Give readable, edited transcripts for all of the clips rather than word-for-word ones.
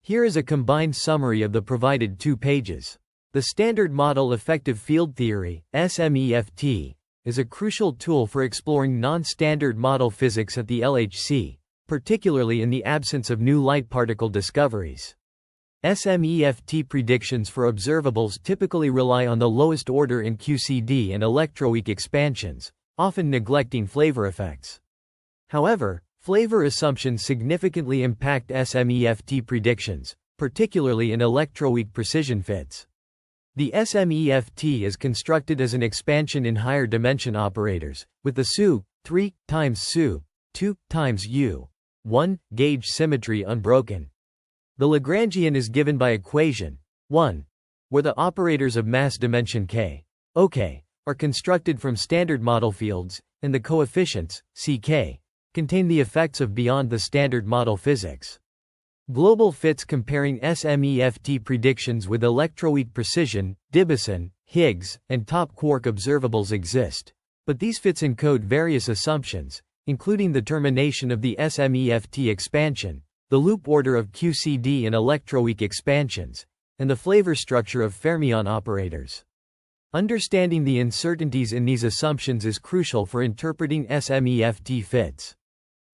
Here is a combined summary of the provided 2 pages. The Standard Model Effective Field Theory, SMEFT, is a crucial tool for exploring non-standard model physics at the LHC, particularly in the absence of new light particle discoveries. SMEFT predictions for observables typically rely on the lowest order in QCD and electroweak expansions, often neglecting flavor effects. However, flavor assumptions significantly impact SMEFT predictions, particularly in electroweak precision fits. The SMEFT is constructed as an expansion in higher dimension operators, with the SU, 3 times SU, 2 times U, 1 gauge symmetry unbroken. The Lagrangian is given by equation 1, where the operators of mass dimension k, OK, are constructed from standard model fields, and the coefficients, ck, contain the effects of beyond the standard model physics. Global fits comparing SMEFT predictions with electroweak precision, Dawson, Higgs, and top quark observables exist, but these fits encode various assumptions, including the termination of the SMEFT expansion, the loop order of QCD and electroweak expansions, and the flavor structure of fermion operators. Understanding the uncertainties in these assumptions is crucial for interpreting SMEFT fits.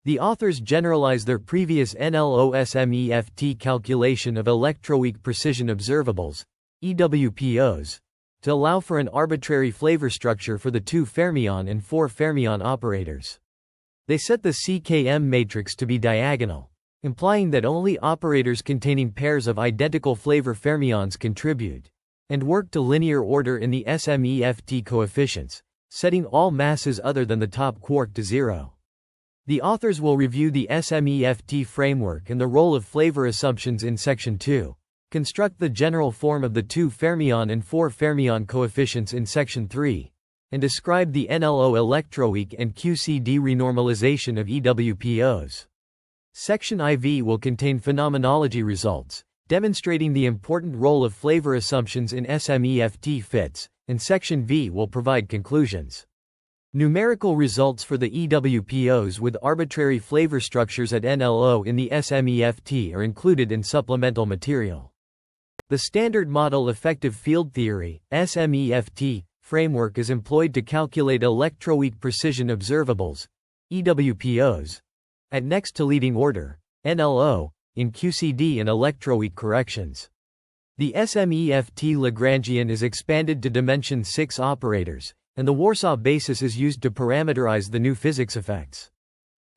The authors generalize their previous NLO SMEFT calculation of electroweak precision observables, EWPOs, to allow for an arbitrary flavor structure for the 2 fermion and 4 fermion operators. They set the CKM matrix to be diagonal, implying that only operators containing pairs of identical flavor fermions contribute, and work to linear order in the SMEFT coefficients, setting all masses other than the top quark to 0. The authors will review the SMEFT framework and the role of flavor assumptions in Section 2, construct the general form of the 2 fermion and 4 fermion coefficients in Section 3, and describe the NLO electroweak and QCD renormalization of EWPOs. Section IV will contain phenomenology results, demonstrating the important role of flavor assumptions in SMEFT fits, and Section V will provide conclusions. Numerical results for the EWPOs with arbitrary flavor structures at NLO in the SMEFT are included in supplemental material. The Standard Model Effective Field Theory, SMEFT, framework is employed to calculate electroweak precision observables, EWPOs, at next to leading order, NLO, in QCD and electroweak corrections. The SMEFT Lagrangian is expanded to dimension 6 operators, and the Warsaw basis is used to parameterize the new physics effects.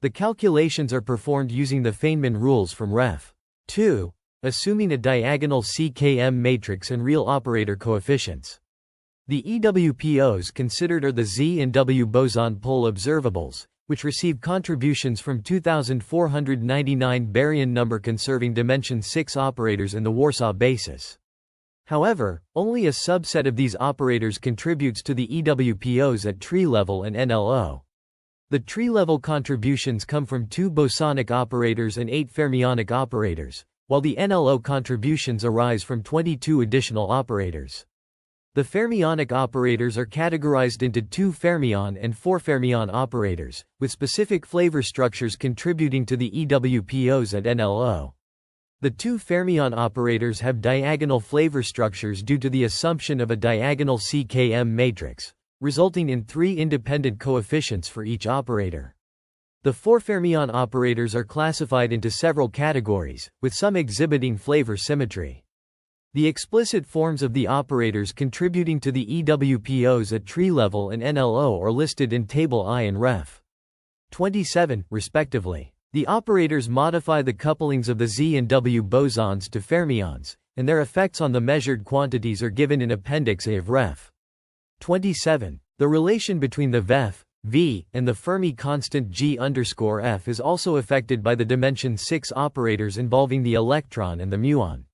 The calculations are performed using the Feynman rules from Ref. 2, assuming a diagonal CKM matrix and real operator coefficients. The EWPOs considered are the Z and W boson pole observables, which receive contributions from 2,499 baryon number conserving dimension 6 operators in the Warsaw basis. However, only a subset of these operators contributes to the EWPOs at tree level and NLO. The tree level contributions come from 2 bosonic operators and 8 fermionic operators, while the NLO contributions arise from 22 additional operators. The fermionic operators are categorized into 2 fermion and 4 fermion operators, with specific flavor structures contributing to the EWPOs at NLO. The 2 fermion operators have diagonal flavor structures due to the assumption of a diagonal CKM matrix, resulting in 3 independent coefficients for each operator. The 4 fermion operators are classified into several categories, with some exhibiting flavor symmetry. The explicit forms of the operators contributing to the EWPOs at tree level and NLO are listed in Table I and Ref. 27, respectively. The operators modify the couplings of the Z and W bosons to fermions, and their effects on the measured quantities are given in Appendix A of Ref. 27. The relation between the VF, V, and the Fermi constant G_F is also affected by the dimension 6 operators involving the electron and the muon.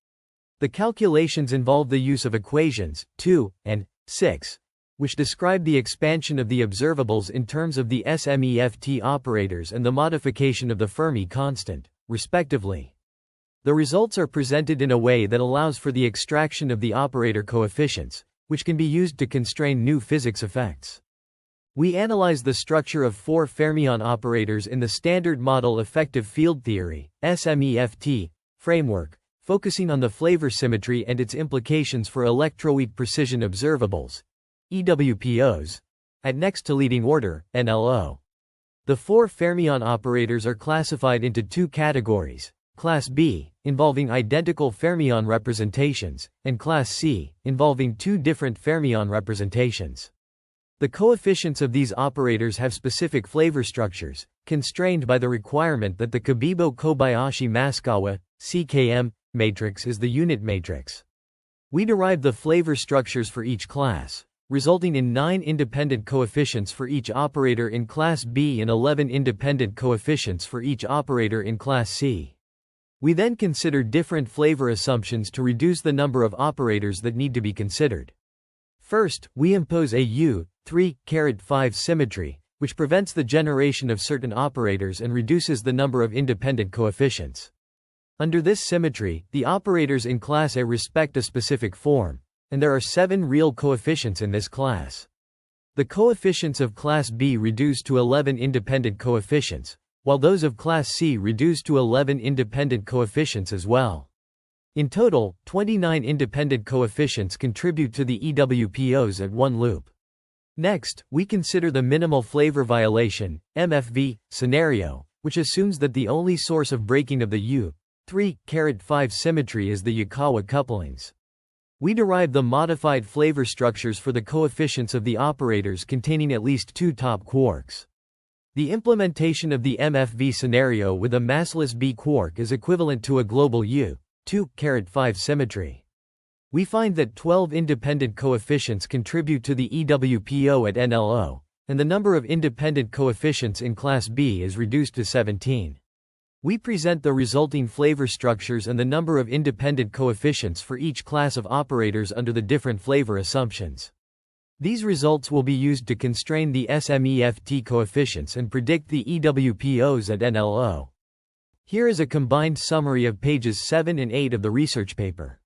The calculations involve the use of equations 2 and 6, which describe the expansion of the observables in terms of the SMEFT operators and the modification of the Fermi constant, respectively. The results are presented in a way that allows for the extraction of the operator coefficients, which can be used to constrain new physics effects. We analyze the structure of 4 fermion operators in the Standard Model Effective Field Theory, SMEFT, framework, focusing on the flavor symmetry and its implications for electroweak precision observables, EWPOs, at next to leading order, NLO. The four fermion operators are classified into two categories: Class B, involving identical fermion representations, and Class C, involving two different fermion representations. The coefficients of these operators have specific flavor structures, constrained by the requirement that the Kabebo-Kobayashi-Maskawa (CKM) matrix is the unit matrix. We derive the flavor structures for each class, resulting in 9 independent coefficients for each operator in Class B and 11 independent coefficients for each operator in Class C. We then consider different flavor assumptions to reduce the number of operators that need to be considered. First, we impose a U3-5 symmetry, which prevents the generation of certain operators and reduces the number of independent coefficients. Under this symmetry, the operators in Class A respect a specific form, and there are 7 real coefficients in this class. The coefficients of Class B reduce to 11 independent coefficients, while those of Class C reduce to 11 independent coefficients as well. In total, 29 independent coefficients contribute to the EWPOs at one loop. Next, we consider the minimal flavor violation, MFV, scenario, which assumes that the only source of breaking of the U3-5 symmetry is the Yukawa couplings. We derive the modified flavor structures for the coefficients of the operators containing at least 2 top quarks. The implementation of the MFV scenario with a massless B quark is equivalent to a global U2-5 symmetry. We find that 12 independent coefficients contribute to the EWPO at NLO, and the number of independent coefficients in Class B is reduced to 17. We present the resulting flavor structures and the number of independent coefficients for each class of operators under the different flavor assumptions. These results will be used to constrain the SMEFT coefficients and predict the EWPOs at NLO. Here is a combined summary of pages 7 and 8 of the research paper.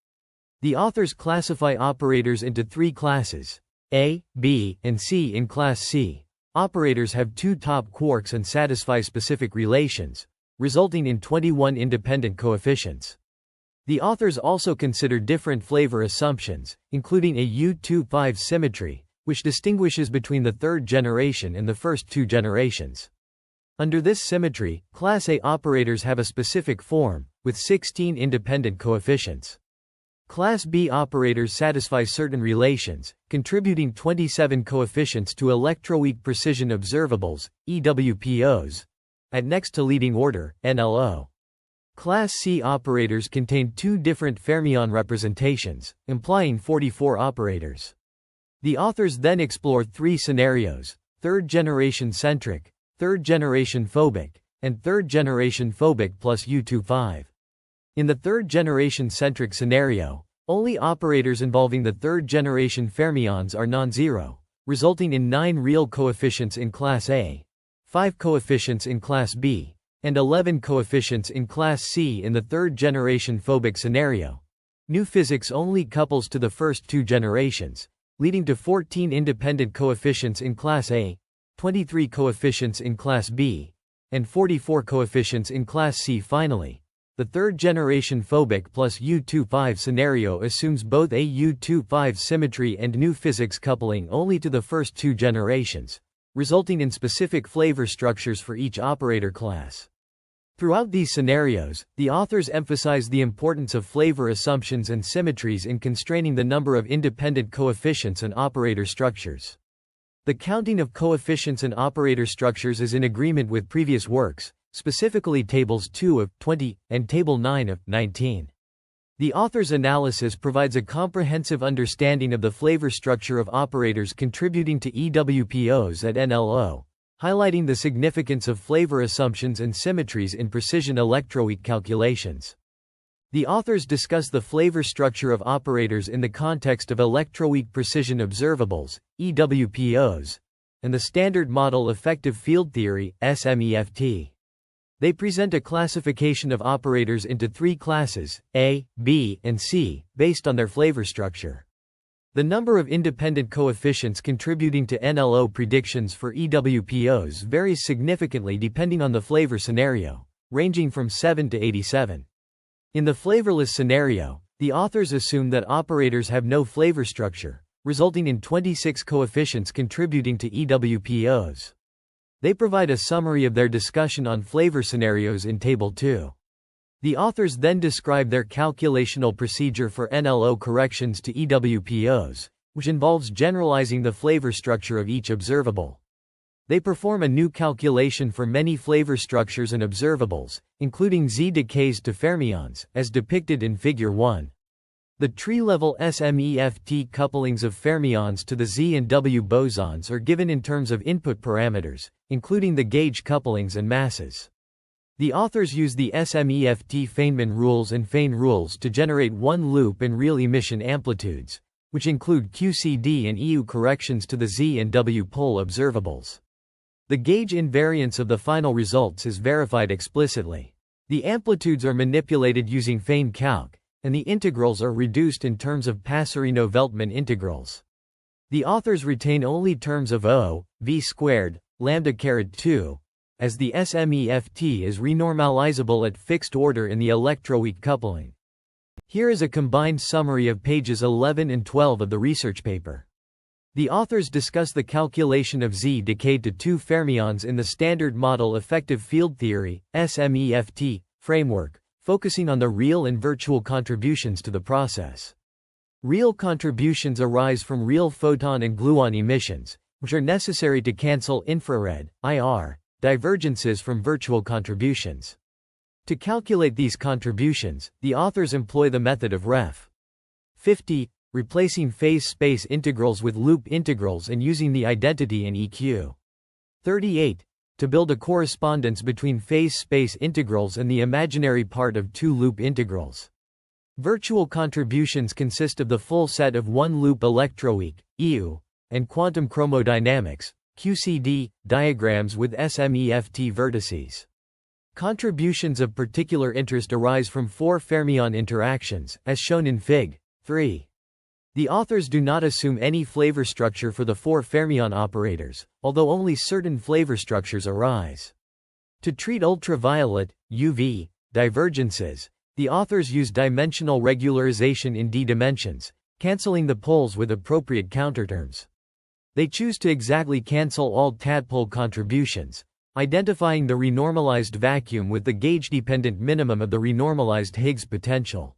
The authors classify operators into 3 classes: A, B, and C. In Class C, operators have 2 top quarks and satisfy specific relations, resulting in 21 independent coefficients. The authors also consider different flavor assumptions, including a U2-5 symmetry, which distinguishes between the third generation and the first 2 generations. Under this symmetry, Class A operators have a specific form, with 16 independent coefficients. Class B operators satisfy certain relations, contributing 27 coefficients to electroweak precision observables, EWPOs, at next to leading order, NLO. Class C operators contain 2 different fermion representations, implying 44 operators. The authors then explore 3 scenarios: third-generation centric, third-generation phobic, and third-generation phobic plus U2-5. In the third-generation centric scenario, only operators involving the third-generation fermions are non-zero, resulting in 9 real coefficients in Class A, 5 coefficients in Class B, and 11 coefficients in Class C. In the third-generation phobic scenario, new physics only couples to the first 2 generations, leading to 14 independent coefficients in Class A, 23 coefficients in Class B, and 44 coefficients in Class C. Finally, the third-generation phobic plus U2-5 scenario assumes both a U2-5 symmetry and new physics coupling only to the first 2 generations, resulting in specific flavor structures for each operator class. Throughout these scenarios, the authors emphasize the importance of flavor assumptions and symmetries in constraining the number of independent coefficients and operator structures. The counting of coefficients and operator structures is in agreement with previous works, specifically Tables 2 of 20 and Table 9 of 19. The author's analysis provides a comprehensive understanding of the flavor structure of operators contributing to EWPOs at NLO, highlighting the significance of flavor assumptions and symmetries in precision electroweak calculations. The authors discuss the flavor structure of operators in the context of electroweak precision observables, EWPOs, and the Standard Model Effective Field Theory, SMEFT. They present a classification of operators into 3 classes, A, B, and C, based on their flavor structure. The number of independent coefficients contributing to NLO predictions for EWPOs varies significantly depending on the flavor scenario, ranging from 7 to 87. In the flavorless scenario, the authors assume that operators have no flavor structure, resulting in 26 coefficients contributing to EWPOs. They provide a summary of their discussion on flavor scenarios in Table 2. The authors then describe their calculational procedure for NLO corrections to EWPOs, which involves generalizing the flavor structure of each observable. They perform a new calculation for many flavor structures and observables, including Z decays to fermions, as depicted in Figure 1. The tree-level SMEFT couplings of fermions to the Z and W bosons are given in terms of input parameters, including the gauge couplings and masses. The authors use the SMEFT Feynman rules and Fein rules to generate one-loop and real emission amplitudes, which include QCD and EU corrections to the Z and W pole observables. The gauge invariance of the final results is verified explicitly. The amplitudes are manipulated using Fein calc, and the integrals are reduced in terms of Passerino-Veltman integrals. The authors retain only terms of O, V squared, lambda caret 2, as the SMEFT is renormalizable at fixed order in the electroweak coupling. Here is a combined summary of pages 11 and 12 of the research paper. The authors discuss the calculation of Z decayed to 2 fermions in the Standard Model Effective Field Theory (SMEFT) framework, focusing on the real and virtual contributions to the process. Real contributions arise from real photon and gluon emissions, which are necessary to cancel infrared (IR) divergences from virtual contributions. To calculate these contributions, the authors employ the method of Ref. 50, replacing phase space integrals with loop integrals and using the identity in EQ. 38, to build a correspondence between phase space integrals and the imaginary part of two loop integrals. Virtual contributions consist of the full set of one-loop electroweak (EU) and quantum chromodynamics (QCD) diagrams with SMEFT vertices. Contributions of particular interest arise from 4 fermion interactions, as shown in Fig. 3. The authors do not assume any flavor structure for the 4 fermion operators, although only certain flavor structures arise. To treat ultraviolet (UV) divergences, the authors use dimensional regularization in d dimensions, cancelling the poles with appropriate counterterms. They choose to exactly cancel all tadpole contributions, identifying the renormalized vacuum with the gauge-dependent minimum of the renormalized Higgs potential.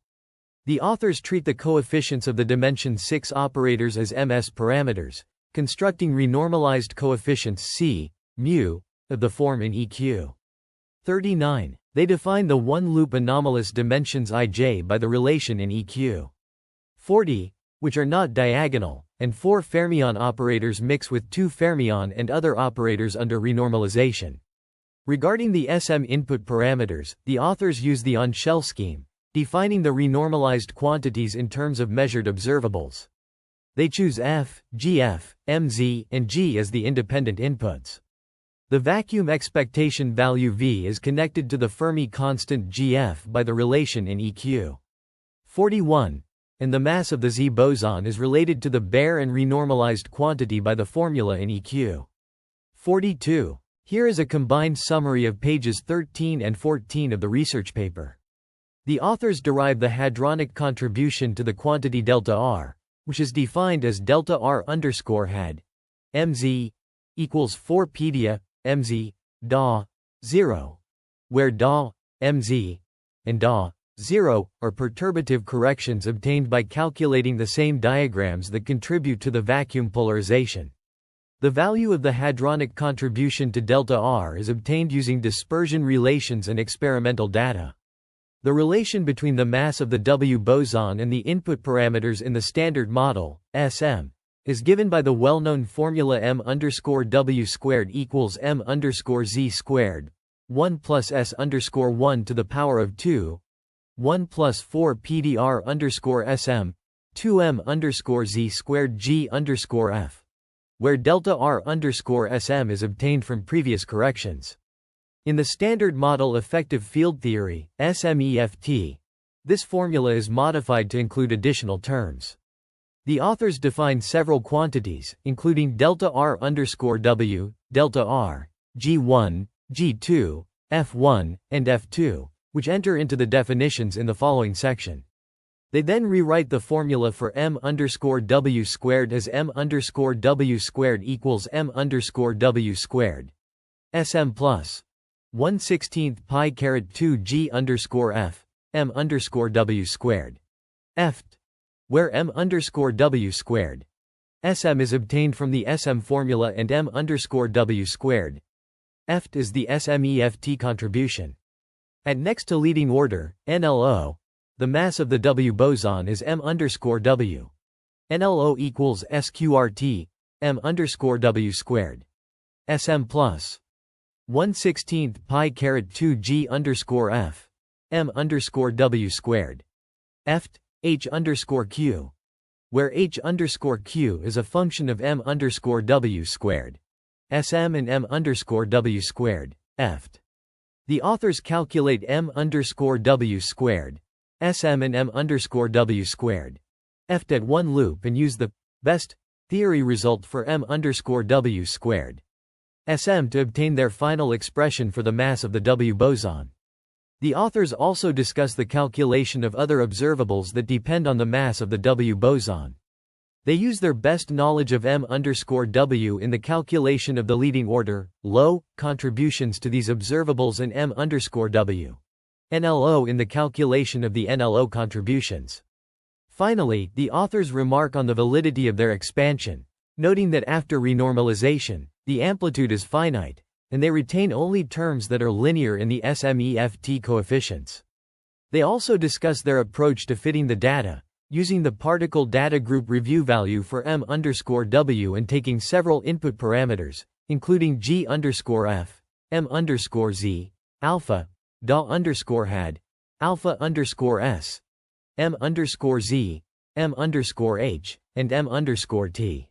The authors treat the coefficients of the dimension 6 operators as MS parameters, constructing renormalized coefficients C, mu, of the form in EQ. 39. They define the one-loop anomalous dimensions ij by the relation in EQ. 40, which are not diagonal, and 4 fermion operators mix with 2 fermion and other operators under renormalization. Regarding the SM input parameters, the authors use the on-shell scheme, defining the renormalized quantities in terms of measured observables. They choose F, GF, MZ, and G as the independent inputs. The vacuum expectation value V is connected to the Fermi constant GF by the relation in EQ. 41. And the mass of the Z boson is related to the bare and renormalized quantity by the formula in EQ. 42. Here is a combined summary of pages 13 and 14 of the research paper. The authors derive the hadronic contribution to the quantity delta R, which is defined as delta R underscore had mz equals 4 pedia mz da 0, where da mz and da 0 are perturbative corrections obtained by calculating the same diagrams that contribute to the vacuum polarization. The value of the hadronic contribution to delta R is obtained using dispersion relations and experimental data. The relation between the mass of the W boson and the input parameters in the Standard Model, SM, is given by the well-known formula m_w squared equals m_z squared, 1 plus s underscore 1 to the power of 2, 1 plus 4 pdr underscore sm, 2m underscore z squared g underscore f, where delta r underscore sm is obtained from previous corrections. In the Standard Model Effective Field Theory, SMEFT, this formula is modified to include additional terms. The authors define several quantities, including delta r underscore w, delta r, g1, g2, f1, and f2, which enter into the definitions in the following section. They then rewrite the formula for m_w squared as m_w squared equals m_w squared sm plus 1/16 pi caret 2 g_f m_w squared eft, where m_w squared sm is obtained from the sm formula and m_w squared eft is the SMEFT contribution. At next to leading order, NLO, the mass of the W boson is m_w. NLO equals sqrt m_w squared sm plus 1/16 pi caret 2 g_f m_w squared eft h_q, where h_q is a function of m_w squared sm and m_w squared eft. The authors calculate m_w squared sm and m_w squared eft at one loop and use the best theory result for m_w squared sm to obtain their final expression for the mass of the W boson. The authors also discuss the calculation of other observables that depend on the mass of the W boson. They use their best knowledge of m_w in the calculation of the leading order, low, contributions to these observables and m_w. NLO in the calculation of the NLO contributions. Finally, the authors remark on the validity of their expansion, noting that after renormalization, the amplitude is finite, and they retain only terms that are linear in the SMEFT coefficients. They also discuss their approach to fitting the data, using the particle data group review value for m_w and taking several input parameters, including g_f, m_z, alpha, da_had, alpha_s, m_z, m_h, and m_t.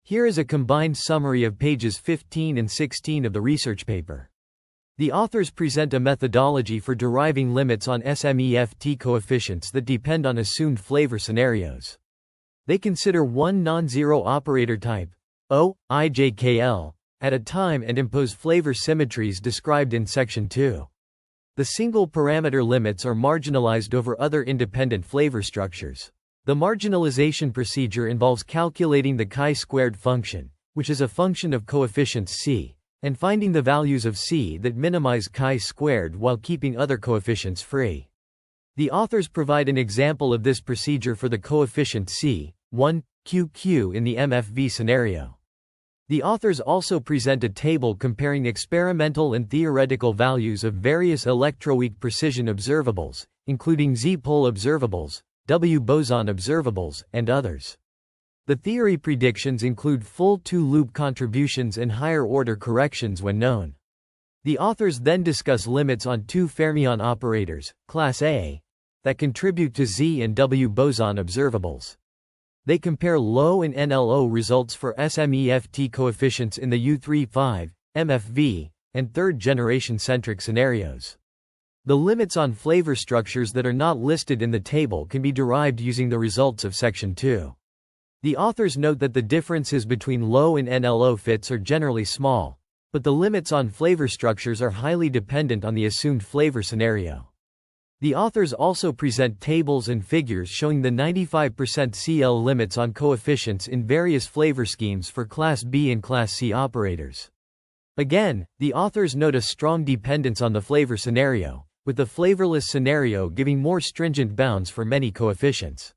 Here is a combined summary of pages 15 and 16 of the research paper. The authors present a methodology for deriving limits on SMEFT coefficients that depend on assumed flavor scenarios. They consider one non-zero operator type, O, IJKL, at a time and impose flavor symmetries described in section 2. The single parameter limits are marginalized over other independent flavor structures. The marginalization procedure involves calculating the chi-squared function, which is a function of coefficients c, and finding the values of c that minimize chi-squared while keeping other coefficients free. The authors provide an example of this procedure for the coefficient c, 1, QQ in the MFV scenario. The authors also present a table comparing experimental and theoretical values of various electroweak precision observables, including Z-pole observables, W boson observables, and others. The theory predictions include full two-loop contributions and higher-order corrections when known. The authors then discuss limits on two fermion operators, class A, that contribute to Z and W boson observables. They compare low and NLO results for SMEFT coefficients in the U3-5, MFV, and third-generation centric scenarios. The limits on flavor structures that are not listed in the table can be derived using the results of section 2. The authors note that the differences between low and NLO fits are generally small, but the limits on flavor structures are highly dependent on the assumed flavor scenario. The authors also present tables and figures showing the 95% CL limits on coefficients in various flavor schemes for Class B and Class C operators. Again, the authors note a strong dependence on the flavor scenario, with the flavorless scenario giving more stringent bounds for many coefficients.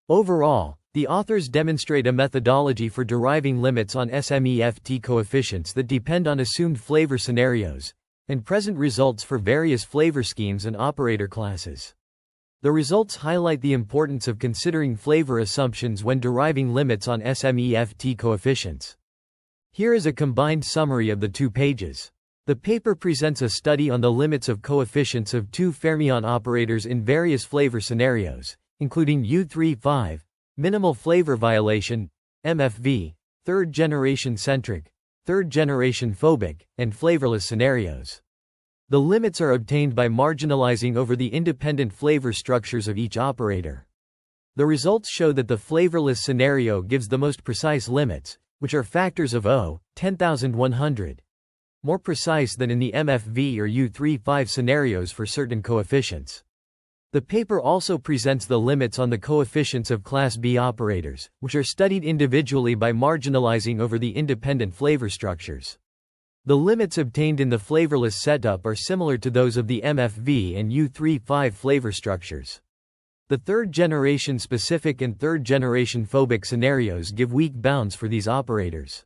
Overall, the authors demonstrate a methodology for deriving limits on SMEFT coefficients that depend on assumed flavor scenarios, and present results for various flavor schemes and operator classes. The results highlight the importance of considering flavor assumptions when deriving limits on SMEFT coefficients. Here is a combined summary of the 2 pages. The paper presents a study on the limits of coefficients of two fermion operators in various flavor scenarios, including U3-5, minimal flavor violation, MFV, third-generation centric, third-generation phobic, and flavorless scenarios. The limits are obtained by marginalizing over the independent flavor structures of each operator. The results show that the flavorless scenario gives the most precise limits, which are factors of O, 10,100. more precise than in the MFV or U35 scenarios for certain coefficients. The paper also presents the limits on the coefficients of Class B operators, which are studied individually by marginalizing over the independent flavor structures. The limits obtained in the flavorless setup are similar to those of the MFV and U35 flavor structures. The third-generation specific and third-generation phobic scenarios give weak bounds for these operators.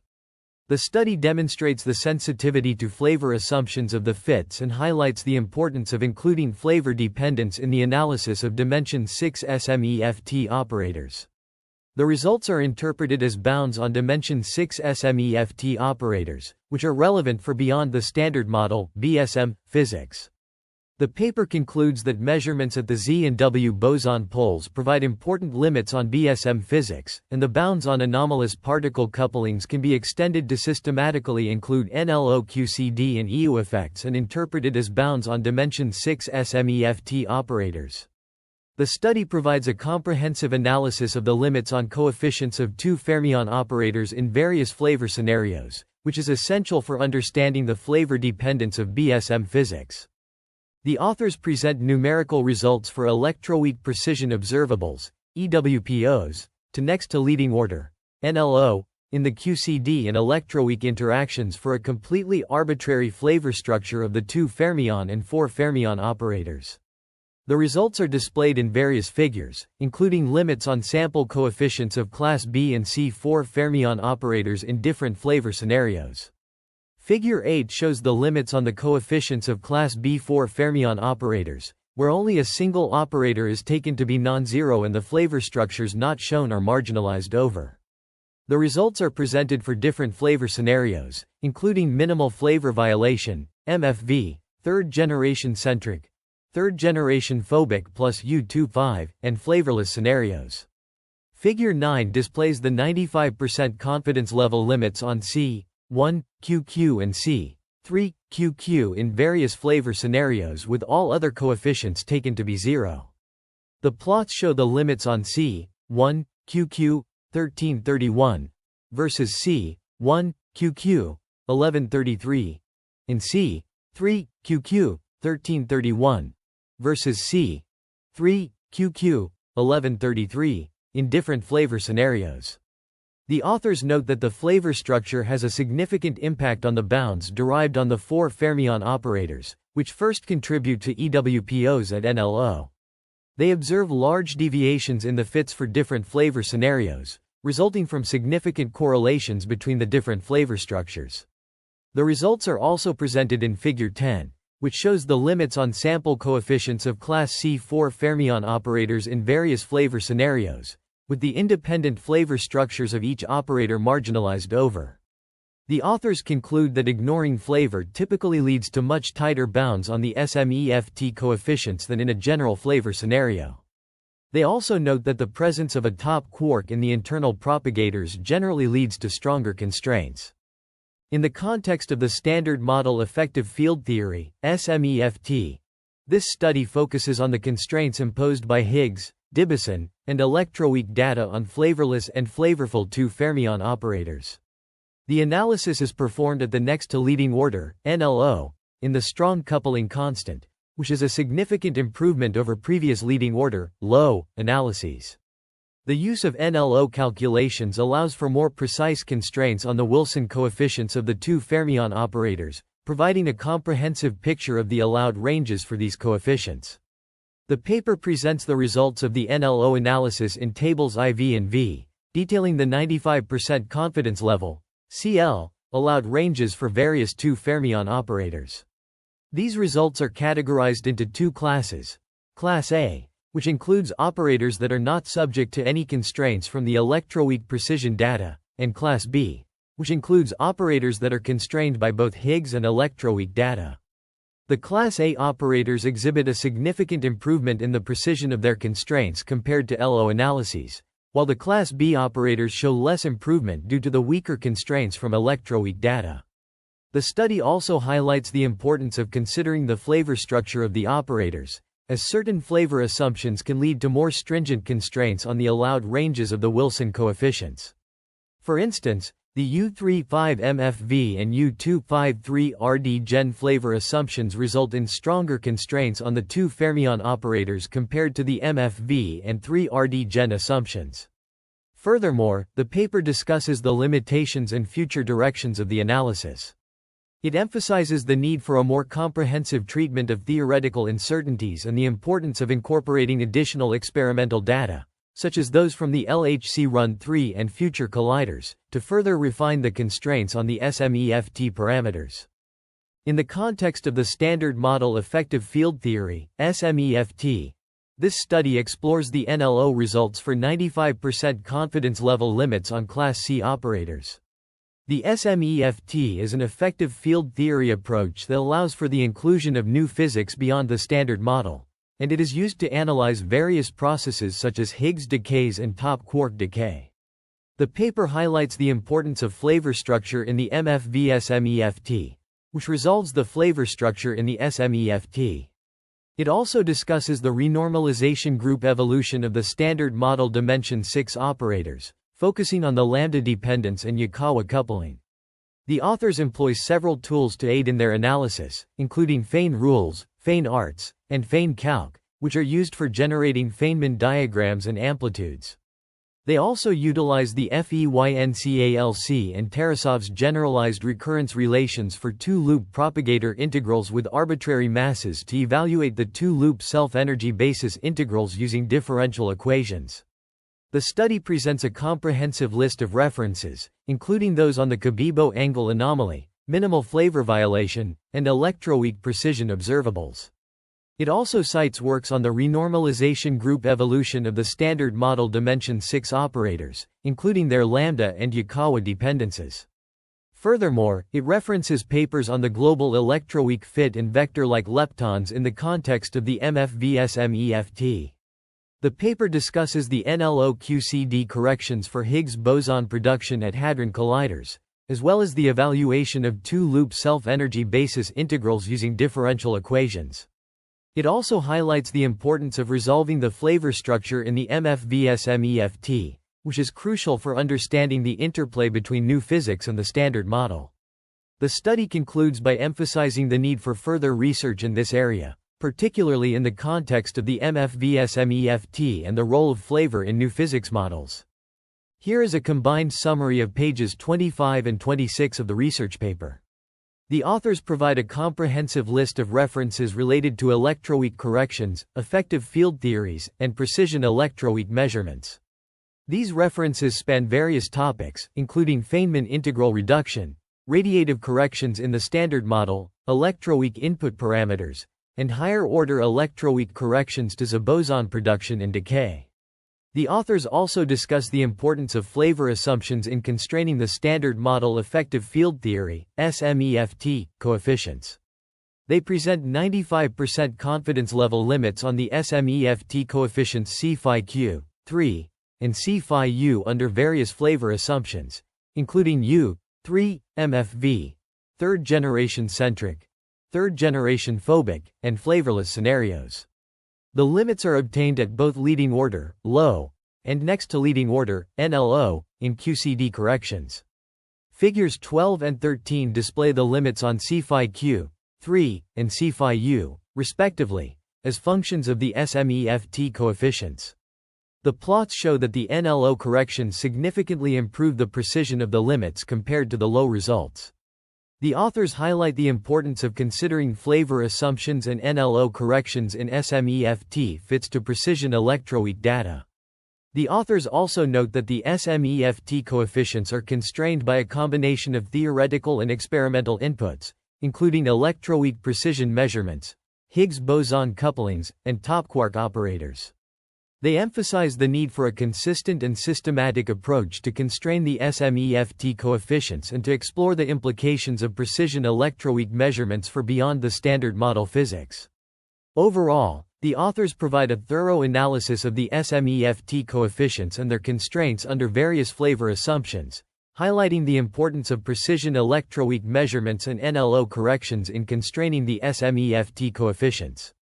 The study demonstrates the sensitivity to flavor assumptions of the fits and highlights the importance of including flavor dependence in the analysis of dimension 6 SMEFT operators. The results are interpreted as bounds on dimension 6 SMEFT operators, which are relevant for beyond the standard model (BSM) physics. The paper concludes that measurements at the Z and W boson poles provide important limits on BSM physics, and the bounds on anomalous particle couplings can be extended to systematically include NLO QCD and EU effects and interpreted as bounds on dimension 6 SMEFT operators. The study provides a comprehensive analysis of the limits on coefficients of two fermion operators in various flavor scenarios, which is essential for understanding the flavor dependence of BSM physics. The authors present numerical results for electroweak precision observables, EWPOs, to next to leading order, NLO, in the QCD and electroweak interactions for a completely arbitrary flavor structure of the two fermion and four fermion operators. The results are displayed in various figures, including limits on sample coefficients of Class B and C4 fermion operators in different flavor scenarios. Figure 8 shows the limits on the coefficients of Class B4 fermion operators, where only a single operator is taken to be non-zero and the flavor structures not shown are marginalized over. The results are presented for different flavor scenarios, including minimal flavor violation, MFV, third-generation centric, third-generation phobic plus U25, and flavorless scenarios. Figure 9 displays the 95% confidence level limits on C1 QQ and C3 QQ in various flavor scenarios with all other coefficients taken to be zero. The plots show the limits on C1 QQ 1331 versus C1 QQ 1133 and C3 QQ 1331 versus C3 QQ 1133 in different flavor scenarios. The authors note that the flavor structure has a significant impact on the bounds derived on the four fermion operators, which first contribute to EWPOs at NLO. They observe large deviations in the fits for different flavor scenarios, resulting from significant correlations between the different flavor structures. The results are also presented in Figure 10, which shows the limits on sample coefficients of Class C4 fermion operators in various flavor scenarios, with the independent flavor structures of each operator marginalized over. The authors conclude that ignoring flavor typically leads to much tighter bounds on the SMEFT coefficients than in a general flavor scenario. They also note that the presence of a top quark in the internal propagators generally leads to stronger constraints. In the context of the Standard Model Effective Field Theory, SMEFT, this study focuses on the constraints imposed by Higgs, Dawson, and electroweak data on flavorless and flavorful two fermion operators. The analysis is performed at the next to leading order, NLO, in the strong coupling constant, which is a significant improvement over previous leading order, low, analyses. The use of NLO calculations allows for more precise constraints on the Wilson coefficients of the two fermion operators, providing a comprehensive picture of the allowed ranges for these coefficients. The paper presents the results of the NLO analysis in tables IV and V, detailing the 95% confidence level, CL, allowed ranges for various two fermion operators. These results are categorized into two classes. Class A, which includes operators that are not subject to any constraints from the electroweak precision data, and Class B, which includes operators that are constrained by both Higgs and electroweak data. The Class A operators exhibit a significant improvement in the precision of their constraints compared to LO analyses, while the Class B operators show less improvement due to the weaker constraints from electroweak data. The study also highlights the importance of considering the flavor structure of the operators, as certain flavor assumptions can lead to more stringent constraints on the allowed ranges of the Wilson coefficients. For instance, The U35MFV and U253RD gen flavor assumptions result in stronger constraints on the two fermion operators compared to the MFV and 3RD gen assumptions. Furthermore, the paper discusses the limitations and future directions of the analysis. It emphasizes the need for a more comprehensive treatment of theoretical uncertainties and the importance of incorporating additional experimental data, such as those from the LHC Run-3 and future colliders, to further refine the constraints on the SMEFT parameters. In the context of the Standard Model Effective Field Theory, SMEFT, this study explores the NLO results for 95% confidence level limits on Class C operators. The SMEFT is an effective field theory approach that allows for the inclusion of new physics beyond the Standard Model, and it is used to analyze various processes such as Higgs decays and top quark decay. The paper highlights the importance of flavor structure in the MFV-SMEFT, which resolves the flavor structure in the SMEFT. It also discusses the renormalization group evolution of the Standard Model dimension 6 operators, focusing on the lambda dependence and Yukawa coupling. The authors employ several tools to aid in their analysis, including Fein rules, Fein arts, and Fein calc, which are used for generating Feynman diagrams and amplitudes. They also utilize the FEYNCALC and Tarasov's generalized recurrence relations for two-loop propagator integrals with arbitrary masses to evaluate the two-loop self-energy basis integrals using differential equations. The study presents a comprehensive list of references, including those on the Cabibbo angle anomaly, minimal flavor violation, and electroweak precision observables. It also cites works on the renormalization group evolution of the Standard Model dimension 6 operators, including their lambda and Yukawa dependences. Furthermore, it references papers on the global electroweak fit and vector-like leptons in the context of the MFV-SMEFT. The paper discusses the NLO QCD corrections for Higgs boson production at hadron colliders, as well as the evaluation of two-loop self-energy basis integrals using differential equations. It also highlights the importance of resolving the flavor structure in the MFV-SMEFT, which is crucial for understanding the interplay between new physics and the Standard Model. The study concludes by emphasizing the need for further research in this area, particularly in the context of the MFV-SMEFT and the role of flavor in new physics models. Here is a combined summary of pages 25 and 26 of the research paper. The authors provide a comprehensive list of references related to electroweak corrections, effective field theories, and precision electroweak measurements. These references span various topics, including Feynman integral reduction, radiative corrections in the Standard Model, electroweak input parameters, and higher-order electroweak corrections to boson production and decay. The authors also discuss the importance of flavor assumptions in constraining the Standard Model effective field theory, SMEFT, coefficients. They present 95% confidence level limits on the SMEFT coefficients C phi Q, 3, and C phi U under various flavor assumptions, including U, 3, MFV, third-generation centric, third-generation phobic, and flavorless scenarios. The limits are obtained at both leading order, low, and next to leading order, NLO, in QCD corrections. Figures 12 and 13 display the limits on C phi Q, 3, and C phi U, respectively, as functions of the SMEFT coefficients. The plots show that the NLO corrections significantly improve the precision of the limits compared to the low results. The authors highlight the importance of considering flavor assumptions and NLO corrections in SMEFT fits to precision electroweak data. The authors also note that the SMEFT coefficients are constrained by a combination of theoretical and experimental inputs, including electroweak precision measurements, Higgs boson couplings, and top quark operators. They emphasize the need for a consistent and systematic approach to constrain the SMEFT coefficients and to explore the implications of precision electroweak measurements for beyond the Standard Model physics. Overall, the authors provide a thorough analysis of the SMEFT coefficients and their constraints under various flavor assumptions, highlighting the importance of precision electroweak measurements and NLO corrections in constraining the SMEFT coefficients.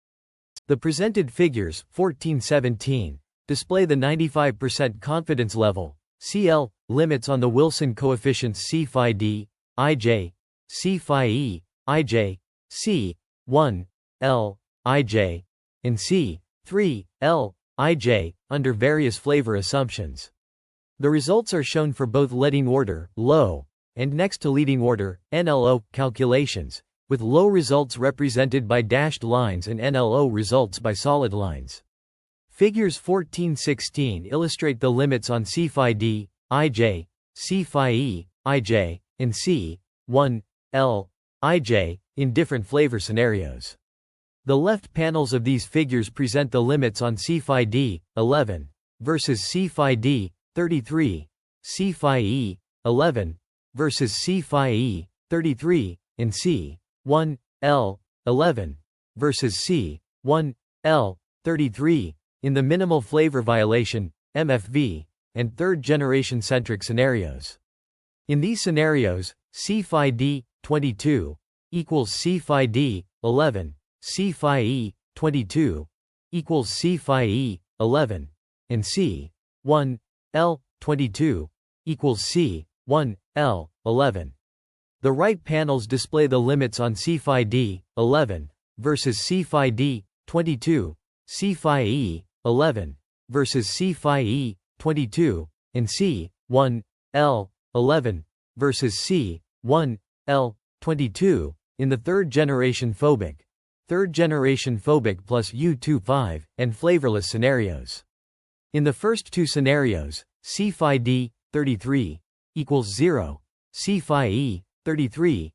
The presented figures, 14-17, display the 95% confidence level, CL, limits on the Wilson coefficients C phi d, ij, C phi e, ij, C, 1, L, ij, and C, 3, L, ij, under various flavor assumptions. The results are shown for both leading order, low, and next to leading order, NLO, calculations, with low results represented by dashed lines and NLO results by solid lines. Figures 14-16 illustrate the limits on C phi d, ij, C phi e, ij, and C, 1, L, ij, in different flavor scenarios. The left panels of these figures present the limits on C phi d, 11, versus C phi d, 33, C phi e, 11, versus C phi e, 33, and C, 1, L, 11, versus C, 1, L, 33, in the minimal flavor violation, MFV, and third-generation centric scenarios. In these scenarios, C phi d, 22, equals C phi d, 11, C phi e, 22, equals C phi e, 11, and C, 1, L, 22, equals C, 1, L, 11. The right panels display the limits on C phi d, 11, versus C phi d, 22, C phi e, 11, versus C phi e, 22, and C, 1, L, 11, versus C, 1, L, 22, in the third-generation phobic plus U25, and flavorless scenarios. In the first two scenarios, C phi d, 33, equals 0, C phi e, 33,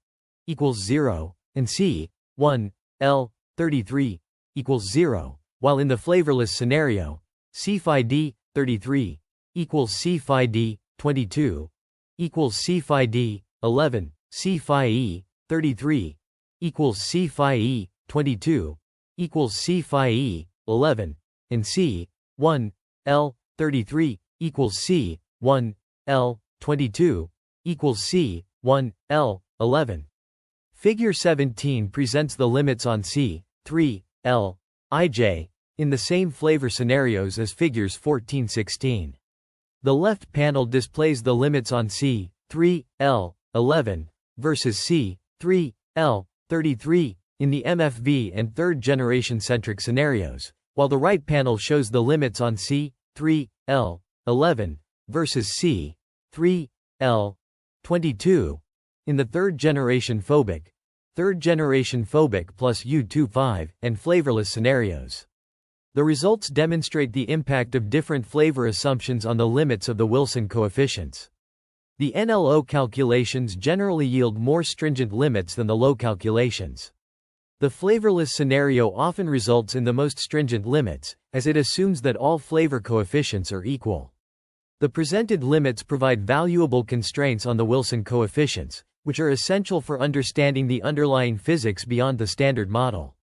equals 0, and C, 1, L, 33, equals 0, while in the flavorless scenario, C phi d, 33, equals C phi d, 22, equals C phi d, 11, C phi e, 33, equals C phi e, 22, equals C phi e, 11, and C, 1, L, 33, equals C, 1, L, 22, equals C, 1, L, 11. Figure 17 presents the limits on C, 3, L, ij, in the same flavor scenarios as figures 14-16. The left panel displays the limits on C, 3, L, 11, versus C, 3, L, 33, in the MFV and third-generation centric scenarios, while the right panel shows the limits on C, 3, L, 11, versus C, 3, L, 22, in the third-generation phobic plus U25, and flavorless scenarios. The results demonstrate the impact of different flavor assumptions on the limits of the Wilson coefficients. The NLO calculations generally yield more stringent limits than the low calculations. The flavorless scenario often results in the most stringent limits, as it assumes that all flavor coefficients are equal. The presented limits provide valuable constraints on the Wilson coefficients, which are essential for understanding the underlying physics beyond the standard model.